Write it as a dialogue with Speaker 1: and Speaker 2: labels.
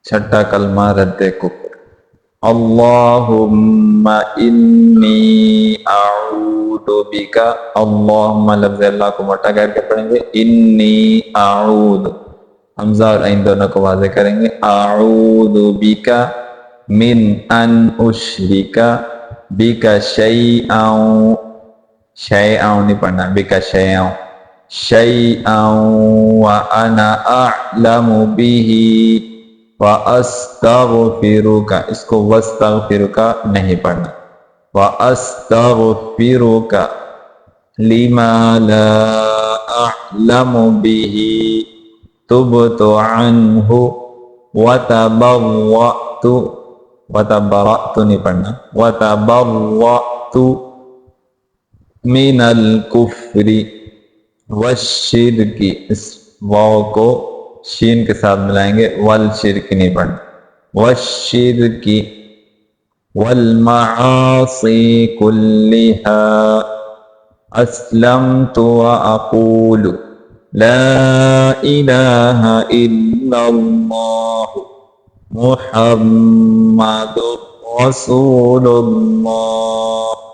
Speaker 1: چھٹا کلمہ رد کفر. اللہم انی اعوذ بک. اللہم لفظ اللہ کو موٹا کر کے پڑھیں گے. انی اعوذ حمزہ اور عین دونوں کو واضح کریں گے. اعوذ بک من ان اشرک بک شیئا. شیئا نہیں پڑھنا, بک شیئا. شیئا وانا اعلم بہ وَأَسْتَغْفِرُكَ. اس کو وَاسْتَغْفِرُكَ نہیں پڑھنا. وَأَسْتَغْفِرُكَ لِمَا لَا أَعْلَمُ بِهِ تُبْتُ عَنْهُ وَتَبَرَّأْتُ. وَتَبَرَّأْتُ نہیں پڑھنا. وَتَبَرَّأْتُ مِنَ الْكُفْرِ وَالشِّرْكِ. اس واو کو شین کے ساتھ ملائیں گے. والشرک نہیں پڑھنا. والشرک والمعاصی کلھا اسلمت واقول لا الہ الا اللہ محمد رسول اللہ.